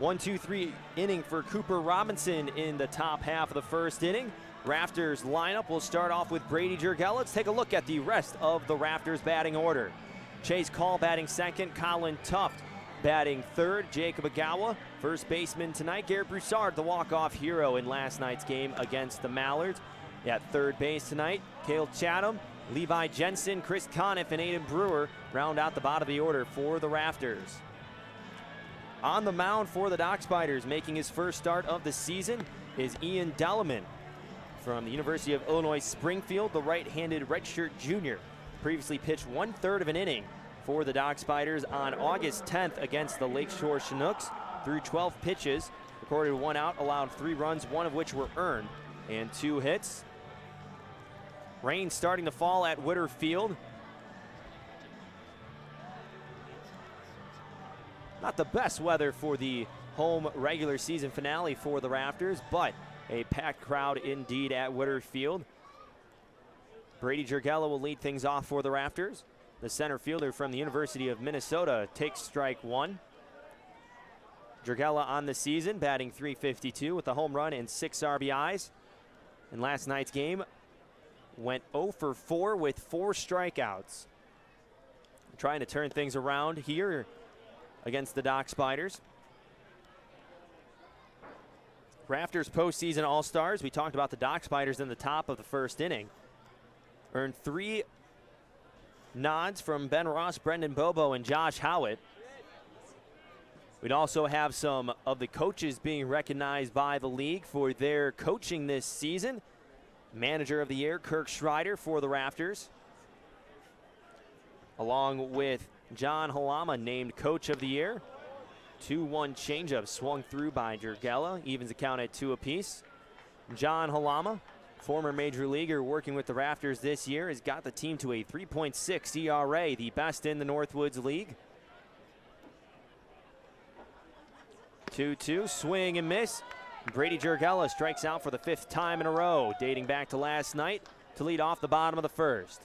1-2-3 inning for Cooper Robinson in the top half of the first inning. Rafters lineup will start off with Brady Jurgell. Let's take a look at the rest of the Rafters batting order. Chase Call batting second, Colin Tuft batting third, Jacob Agawa, first baseman tonight. Garrett Broussard, the walk-off hero in last night's game against the Mallards. At third base tonight, Cale Chatham, Levi Jensen, Chris Conniff, and Aiden Brewer round out the bottom of the order for the Rafters. On the mound for the Dock Spiders, making his first start of the season, is Ian Delleman from the University of Illinois Springfield, the right-handed redshirt junior. Previously pitched 1/3 of an inning for the Dock Spiders on August 10th against the Lakeshore Chinooks. Through 12 pitches, recorded 1 out, allowed 3 runs, 1 of which were earned, and 2 hits. Rain starting to fall at Witter Field. Not the best weather for the home regular season finale for the Rafters, but a packed crowd indeed at Witter Field. Brady Jurgell will lead things off for the Rafters. The center fielder from the University of Minnesota takes strike 1. Jurgell on the season, batting .352 with a home run and 6 RBIs. In last night's game, went 0 for 4 with 4 strikeouts. Trying to turn things around here against the Dock Spiders. Rafters postseason All-Stars. We talked about the Dock Spiders in the top of the first inning. Earned 3 nods from Ben Ross, Brendan Bobo, and Josh Howitt. We'd also have some of the coaches being recognized by the league for their coaching this season. Manager of the Year, Kirk Schreider for the Rafters, along with John Halama named Coach of the Year. 2-1 changeup swung through by Jurgell, evens the count at 2 apiece. John Halama, former major leaguer working with the Rafters this year, has got the team to a 3.6 ERA, the best in the Northwoods League. 2-2, swing and miss. Brady Jurgell strikes out for the 5th time in a row, dating back to last night, to lead off the bottom of the first.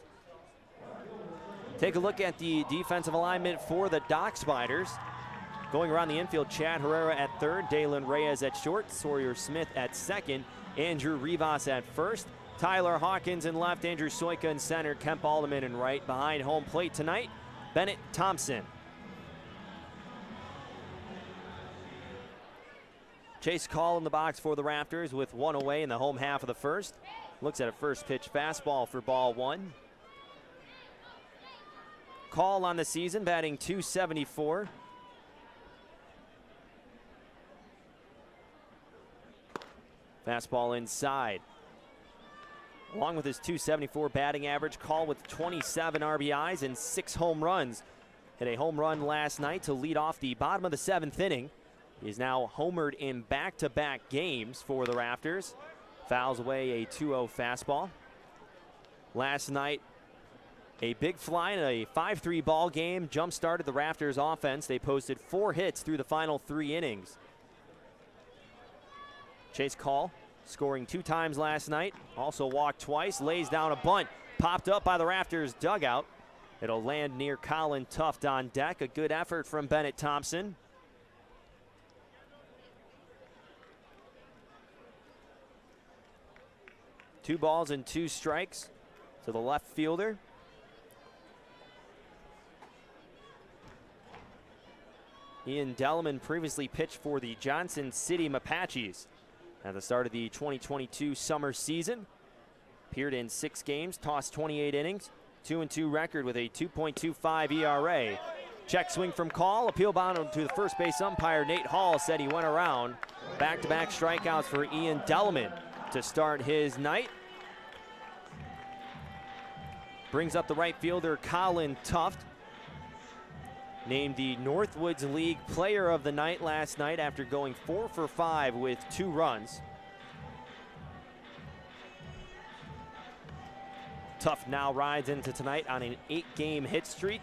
Take a look at the defensive alignment for the Dock Spiders. Going around the infield, Chad Herrera at third, Dalen Reyes at short, Sawyer Smith at second, Andrew Rivas at first, Tyler Hawkins in left, Andrew Soika in center, Kemp Alderman in right. Behind home plate tonight, Bennett Thompson. Chase Call in the box for the Rafters with 1 away in the home half of the first. Looks at a first pitch fastball for ball 1. Call on the season, batting .274. Fastball inside. Along with his .274 batting average, Call with 27 RBIs and 6 home runs. Hit a home run last night to lead off the bottom of the 7th inning. He is now homered in back-to-back games for the Rafters. Fouls away a 2-0 fastball. Last night, a big fly in a 5-3 ball game jump-started the Rafters offense. They posted 4 hits through the final 3 innings. Chase Call scoring 2 times last night. Also walked twice, lays down a bunt. Popped up by the Rafters dugout. It'll land near Colin Tuft on deck. A good effort from Bennett Thompson. Two balls and 2 strikes to the left fielder. Ian Delleman previously pitched for the Johnson City Mapaches at the start of the 2022 summer season. Appeared in 6 games, tossed 28 innings, 2-2 record with a 2.25 ERA. Check swing from Call, appeal bound to the first base umpire. Nate Hall said he went around. Back-to-back strikeouts for Ian Delleman to start his night. Brings up the right fielder, Colin Tuft. Named the Northwoods League Player of the Night last night after going 4 for 5 with 2 runs. Tuft now rides into tonight on an 8-game hit streak.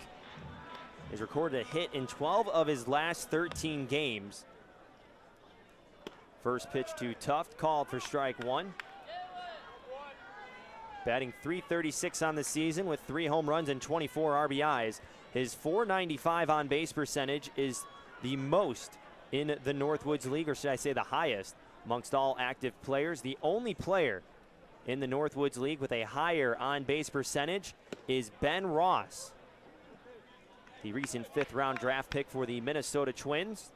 He's recorded a hit in 12 of his last 13 games. First pitch to Tuft, called for strike 1. Batting .336 on the season with 3 home runs and 24 RBIs. His .495 on-base percentage is the most in the Northwoods League, or should I say the highest amongst all active players. The only player in the Northwoods League with a higher on-base percentage is Ben Ross, the recent 5th-round draft pick for the Minnesota Twins.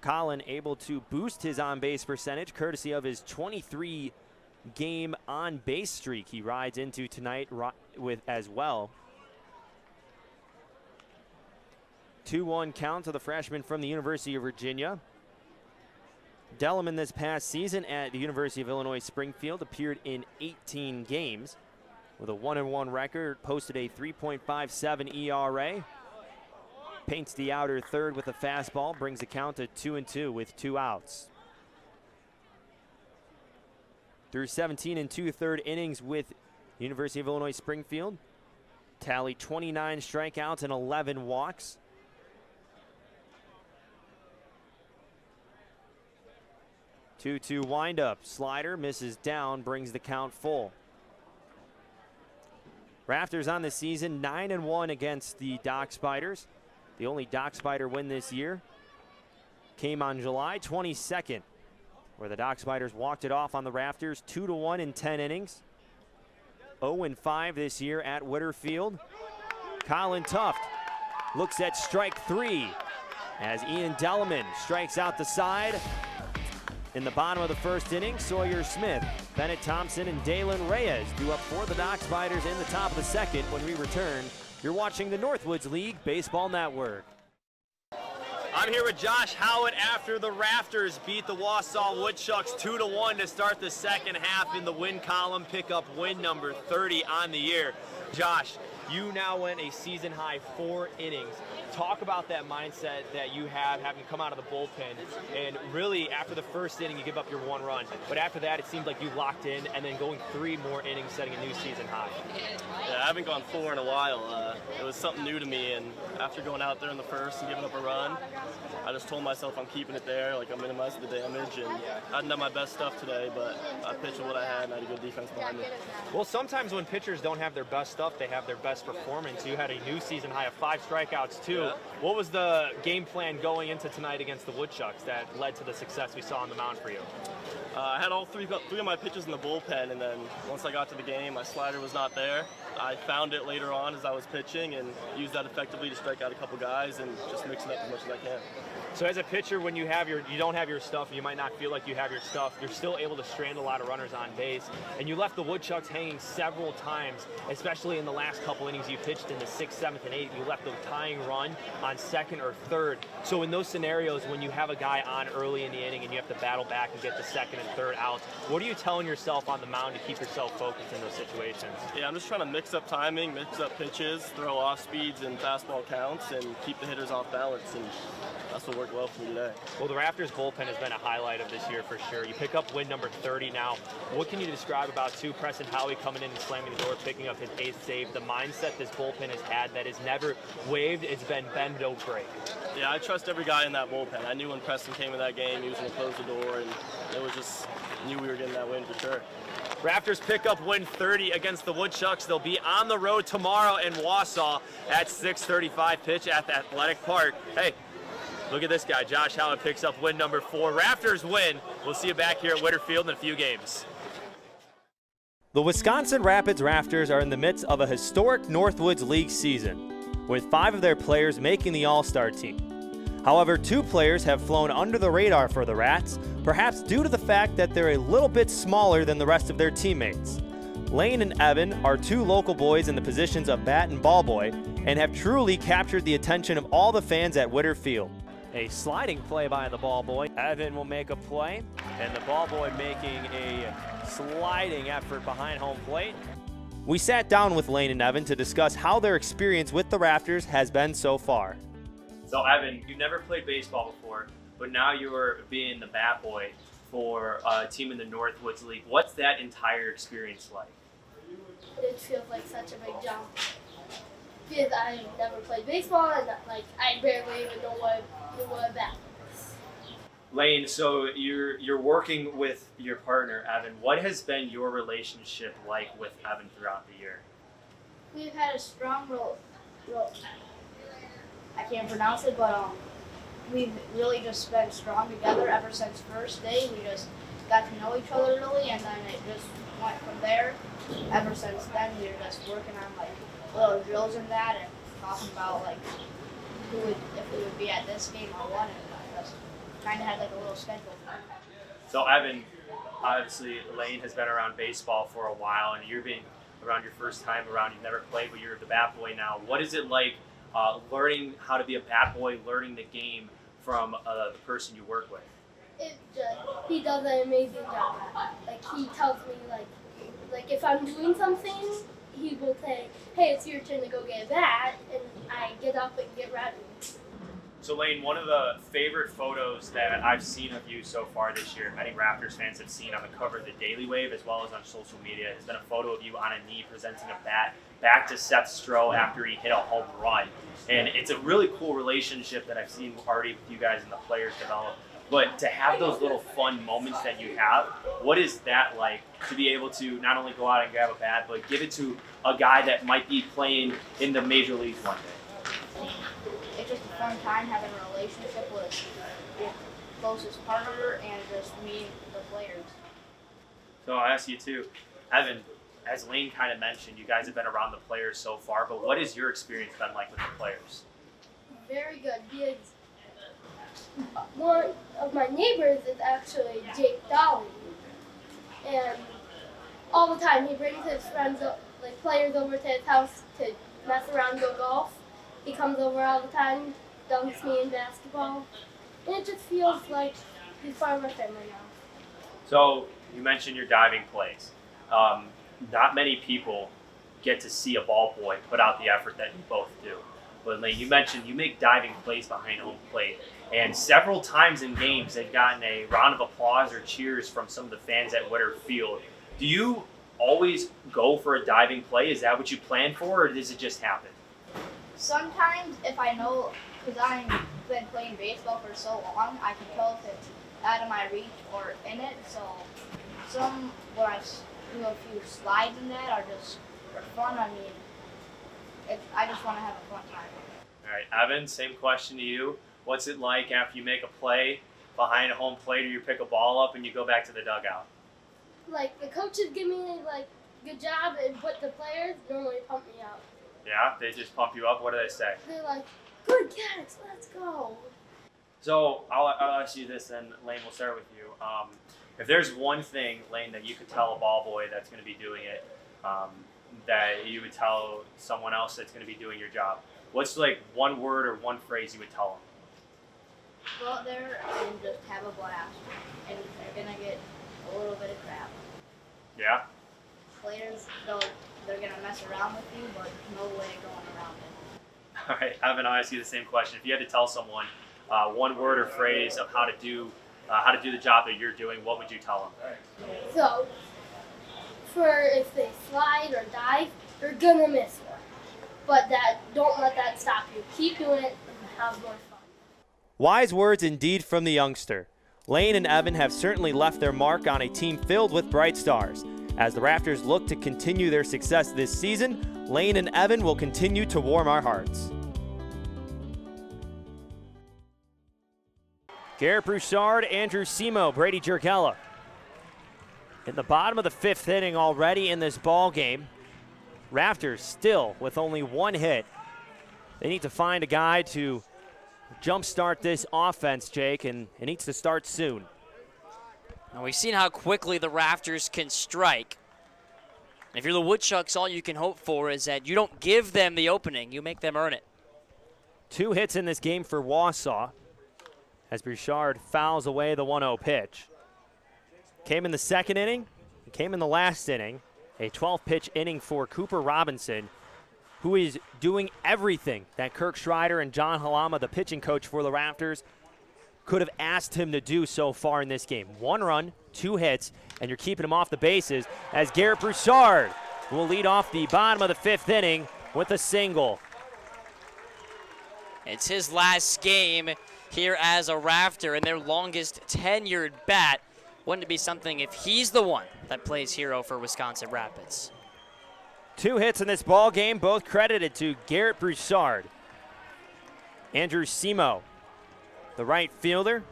Colin able to boost his on-base percentage courtesy of his 23-game on-base streak he rides into tonight with as well. 2-1 count to the freshman from the University of Virginia. Delleman this past season at the University of Illinois Springfield appeared in 18 games with a 1-1 record, posted a 3.57 ERA. Paints the outer third with a fastball, brings the count to 2-2 with 2 outs. Through 17 2/3 innings with University of Illinois Springfield, tallied 29 strikeouts and 11 walks. Two windup, slider misses down, brings the count full. Rafters on the season 9-1 against the Dock Spiders. The only Dock Spider win this year came on July 22nd, where the Dock Spiders walked it off on the Rafters 2-1 in 10 innings. 0-5 this year at Whitterfield. Colin Tuft looks at strike 3 as Ian Delleman strikes out the side. In the bottom of the first inning, Sawyer Smith, Bennett Thompson, and Dalen Reyes do up for the Dock Spiders in the top of the second. When we return, you're watching the Northwoods League Baseball Network. I'm here with Josh Howitt after the Rafters beat the Wausau Woodchucks 2-1 to start the second half in the win column, pick up win number 30 on the year. Josh, you now went a season-high 4 innings. Talk about that mindset that you have having come out of the bullpen, and really after the first inning you give up your 1 run, but after that it seemed like you locked in, and then going 3 more innings setting a new season high. Yeah, I haven't gone 4 in a while. It was something new to me, and after going out there in the first and giving up a run, I just told myself I'm keeping it there, like I'm minimizing the damage, and I hadn't done my best stuff today, but I pitched what I had and I had a good defense behind me. Well, sometimes when pitchers don't have their best stuff, they have their best performance. You had a new season high of 5 strikeouts too. Yeah. What was the game plan going into tonight against the Woodchucks that led to the success we saw on the mound for you? I had all three of my pitches in the bullpen, and then once I got to the game, my slider was not there. I found it later on as I was pitching and used that effectively to strike out a couple guys and just mix it up as much as I can. So as a pitcher, when you don't have your stuff, you might not feel like you have your stuff, you're still able to strand a lot of runners on base. And you left the Woodchucks hanging several times, especially in the last couple innings you pitched in the 6th, 7th, and 8th. You left the tying run on 2nd or 3rd. So in those scenarios, when you have a guy on early in the inning and you have to battle back and get the 2nd and 3rd outs, what are you telling yourself on the mound to keep yourself focused in those situations? Yeah, I'm just trying to mix up timing, mix up pitches, throw off speeds and fastball counts, and keep the hitters off balance, and that's what worked well for me today. Well, the Rafters bullpen has been a highlight of this year for sure. You pick up win number 30 now. What can you describe about Preston Howie coming in and slamming the door, picking up his 8th save? The mindset this bullpen has had that has never wavered, it's been bend, don't break. Yeah, I trust every guy in that bullpen. I knew when Preston came in that game, he was going to close the door, and it was just, knew we were getting that win for sure. Rafters pick up win 30 against the Woodchucks. They'll be on the road tomorrow in Wausau at 6:35 pitch at the Athletic Park. Hey, look at this guy. Josh Howitt picks up win number 4. Rafters win. We'll see you back here at Whitterfield in a few games. The Wisconsin Rapids Rafters are in the midst of a historic Northwoods League season, with 5 of their players making the All-Star team. However, 2 players have flown under the radar for the Rats, perhaps due to the fact that they're a little bit smaller than the rest of their teammates. Lane and Evan are 2 local boys in the positions of bat and ball boy and have truly captured the attention of all the fans at Whitterfield. A sliding play by the ball boy. Evan will make a play, and the ball boy making a sliding effort behind home plate. We sat down with Lane and Evan to discuss how their experience with the Rafters has been so far. So Evan, you've never played baseball before, but now you're being the bat boy for a team in the Northwoods League. What's that entire experience like? It feels like such a big jump because I never played baseball and I barely even know what a bat is. Lane, so you're working with your partner Evan. What has been your relationship like with Evan throughout the year? We've had a strong role. I can't pronounce it, but we've really just been strong together ever since first day. We just got to know each other really, and then it just went from there. Ever since then, we were just working on like little drills and that, and talking about like if we would be at this game or what, and just kind of had like a little schedule. So Evan, obviously Lane has been around baseball for a while, and you're being around your first time around. You've never played, but you're the bat boy now. What is it like learning how to be a bat boy, learning the game from the person you work with? He does an amazing job at it. Like he tells me like if I'm doing something, he will say, "Hey, it's your turn to go get a bat," and I get up and get ready. So Lane, one of the favorite photos that I've seen of you so far this year, many Raptors fans have seen on the cover of the Daily Wave as well as on social media, has been a photo of you on a knee presenting a bat back to Seth Stroh after he hit a home run. And it's a really cool relationship that I've seen already with you guys and the players develop. But to have those little fun moments that you have, what is that like to be able to not only go out and grab a bat, but give it to a guy that might be playing in the major leagues one day? It's just a fun time having a relationship with your closest partner and just meeting the players. So I'll ask you too, Evan, as Lane kind of mentioned, you guys have been around the players so far, but what has your experience been like with the players? Very good. One of my neighbors is actually Jake Bally, and all the time he brings his friends, like players, over to his house to mess around and go golf. He comes over all the time, dunks me in basketball, and it just feels like he's part of my family now. So you mentioned your diving plays. Not many people get to see a ball boy put out the effort that you both do. But Lane, you mentioned you make diving plays behind home plate, and several times in games they've gotten a round of applause or cheers from some of the fans at Witter Field. Do you always go for a diving play? Is that what you plan for, or does it just happen? Sometimes if I know, because I've been playing baseball for so long, I can tell if it's out of my reach or in it. So when I do a few slides in that are just for fun. I mean, I just want to have a fun time. All right, Evan, same question to you. What's it like after you make a play behind a home plate or you pick a ball up and you go back to the dugout? Like the coaches give me like good job, but the players normally pump me up. Yeah, they just pump you up. What do they say? They're like, "Good catch, let's go." So I'll ask you this, and Lane, we'll start with you. If there's one thing, Lane, that you could tell a ball boy that's going to be doing it, that you would tell someone else that's going to be doing your job, what's like one word or one phrase you would tell them? Go out there and just have a blast, and they're gonna get a little bit of crap. Yeah. Players, they're gonna mess around with you, but no way going around it. All right, Evan, I'll ask you the same question. If you had to tell someone one word or phrase of how to do the job that you're doing, what would you tell them? So, if they slide or dive, you're gonna miss one. But don't let that stop you. Keep doing it and have more fun. Wise words indeed from the youngster. Lane and Evan have certainly left their mark on a team filled with bright stars. As the Rafters look to continue their success this season, Lane and Evan will continue to warm our hearts. Garrett Broussard, Andrew Simo, Brady Jergella. In the bottom of the fifth inning already in this ball game, Rafters still with only one hit. They need to find a guy to jumpstart this offense, Jake, and it needs to start soon. Now we've seen how quickly the Rafters can strike. If you're the Woodchucks, all you can hope for is that you don't give them the opening, you make them earn it. 2 hits in this game for Wausau as Broussard fouls away the 1-0 pitch. Came in the second inning, came in the last inning, a 12-pitch inning for Cooper Robinson, who is doing everything that Kirk Schreider and John Halama, the pitching coach for the Rafters, could have asked him to do so far in this game. 1 run, 2 hits, and you're keeping him off the bases as Garrett Broussard will lead off the bottom of the fifth inning with a single. It's his last game here as a Rafter and their longest tenured bat. Wouldn't it be something if he's the one that plays hero for Wisconsin Rapids? 2 hits in this ball game, both credited to Garrett Broussard. Andrew Simo, the right fielder,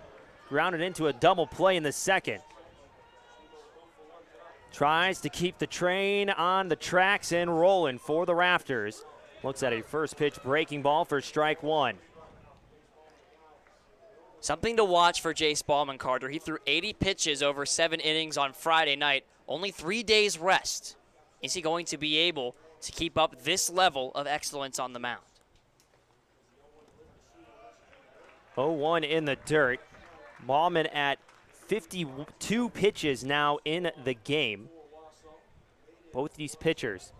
grounded into a double play in the second. Tries to keep the train on the tracks and rolling for the Rafters. Looks at a first pitch breaking ball for strike one. Something to watch for Jace Ballman, Carter. He threw 80 pitches over 7 innings on Friday night. Only 3 days rest. Is he going to be able to keep up this level of excellence on the mound? 0-1 in the dirt. Ballman at 52 pitches now in the game. Both these pitchers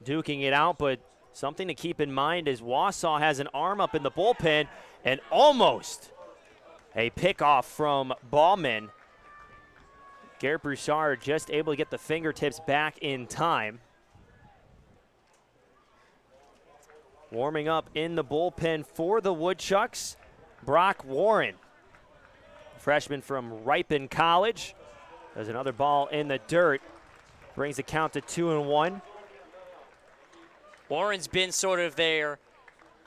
duking it out, but something to keep in mind is Wausau has an arm up in the bullpen and almost a pickoff from Ballman. Garrett Broussard just able to get the fingertips back in time. Warming up in the bullpen for the Woodchucks, Brock Warren, freshman from Ripon College. There's another ball in the dirt. Brings the count to 2-1. Warren's been sort of their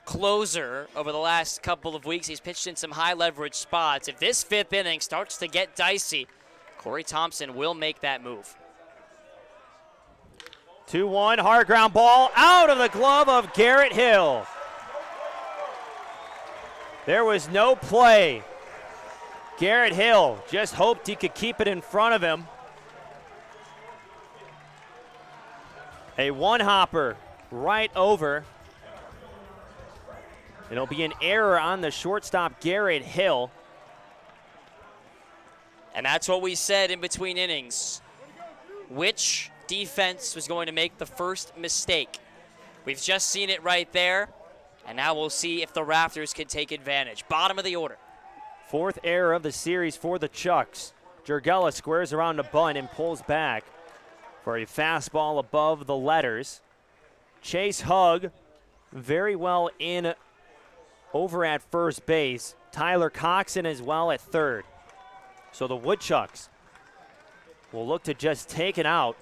closer over the last couple of weeks. He's pitched in some high leverage spots. If this 5th inning starts to get dicey, Corey Thompson will make that move. 2-1, hard ground ball out of the glove of Garrett Hill. There was no play. Garrett Hill just hoped he could keep it in front of him. A one-hopper right over. It'll be an error on the shortstop, Garrett Hill. And that's what we said in between innings. Which defense was going to make the first mistake? We've just seen it right there, and now we'll see if the Rafters can take advantage. Bottom of the order. 4th error of the series for the Chucks. Jurgella squares around a bunt and pulls back for a fastball above the letters. Chase Hugg very well in over at first base. Tyler Coxon as well at third. So the Woodchucks will look to just take it out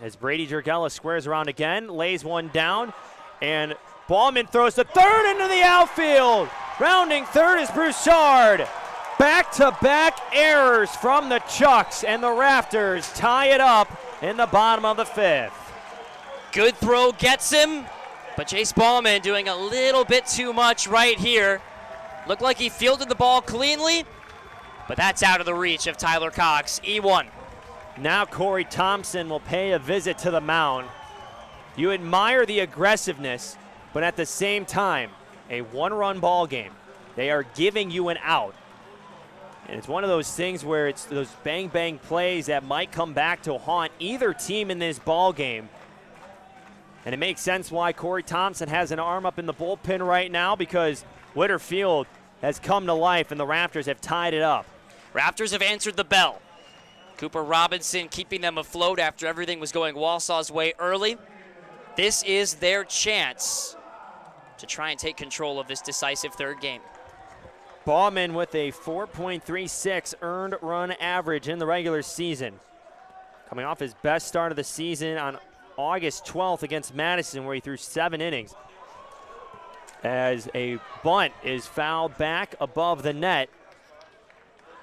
as Brady Jurgella squares around again, lays one down, and Ballman throws the third into the outfield. Rounding third is Broussard. Back-to-back errors from the Chucks, and the Rafters tie it up in the bottom of the 5th. Good throw gets him, but Jace Ballman doing a little bit too much right here. Looked like he fielded the ball cleanly, but that's out of the reach of Tyler Cox, E1. Now Corey Thompson will pay a visit to the mound. You admire the aggressiveness, but at the same time, a one-run ball game. They are giving you an out. And it's one of those things where it's those bang-bang plays that might come back to haunt either team in this ball game. And it makes sense why Corey Thompson has an arm up in the bullpen right now, because Whitterfield has come to life and the Rafters have tied it up. Rafters have answered the bell. Cooper Robinson keeping them afloat after everything was going Wausau's way early. This is their chance to try and take control of this decisive third game. Ballman with a 4.36 earned run average in the regular season. Coming off his best start of the season on August 12th against Madison, where he threw 7 innings. As a bunt is fouled back above the net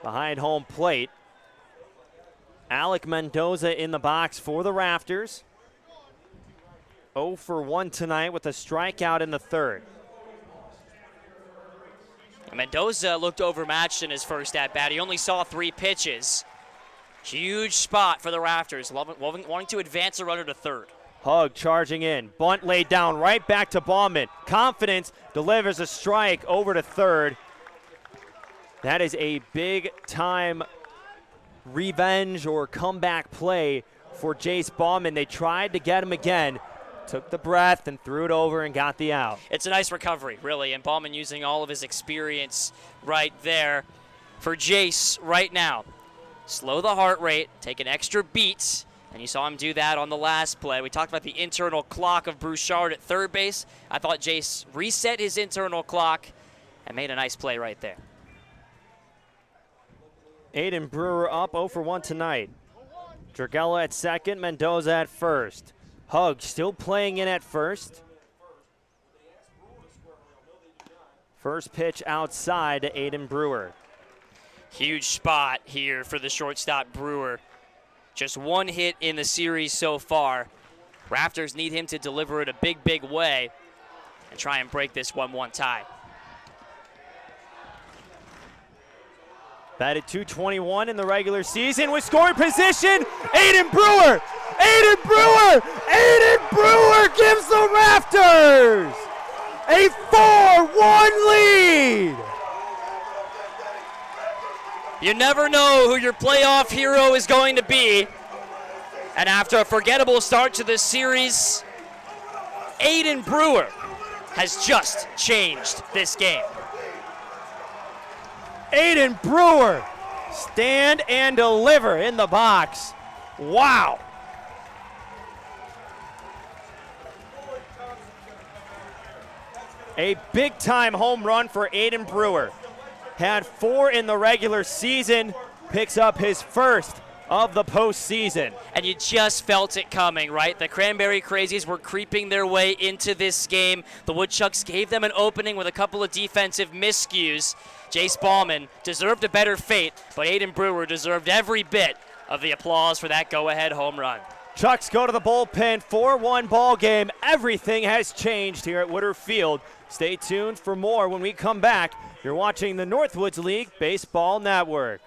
behind home plate. Alec Mendoza in the box for the Rafters. 0 for 1 tonight with a strikeout in the third. Mendoza looked overmatched in his first at-bat. He only saw 3 pitches. Huge spot for the Rafters, wanting to advance a runner to third. Hugg charging in. Bunt laid down right back to Ballman. Confidence delivers a strike over to third. That is a big-time revenge or comeback play for Jace Ballman. They tried to get him again. Took the breath and threw it over and got the out. It's a nice recovery, really, and Ballman using all of his experience right there for Jace right now. Slow the heart rate, take an extra beat, and you saw him do that on the last play. We talked about the internal clock of Broussard at third base. I thought Jace reset his internal clock and made a nice play right there. Aiden Brewer up 0 for 1 tonight. Jurgella at second, Mendoza at first. Hugg still playing in at first. First pitch outside to Aiden Brewer. Huge spot here for the shortstop Brewer. Just one hit in the series so far. Rafters need him to deliver it a big, big way and try and break this 1-1 tie. Batted .221 in the regular season with scoring position. Aiden Brewer! Aiden Brewer! Aiden Brewer gives the Rafters a 4-1 lead! You never know who your playoff hero is going to be. And after a forgettable start to the series, Aiden Brewer has just changed this game. Aiden Brewer, stand and deliver in the box. Wow. A big-time home run for Aiden Brewer. Had 4 in the regular season, picks up his first of the postseason. And you just felt it coming, right? The Cranberry Crazies were creeping their way into this game. The Woodchucks gave them an opening with a couple of defensive miscues. Jace Ballman deserved a better fate, but Aiden Brewer deserved every bit of the applause for that go-ahead home run. Chucks go to the bullpen, 4-1 ball game. Everything has changed here at Woodard Field. Stay tuned for more when we come back. You're watching the Northwoods League Baseball Network.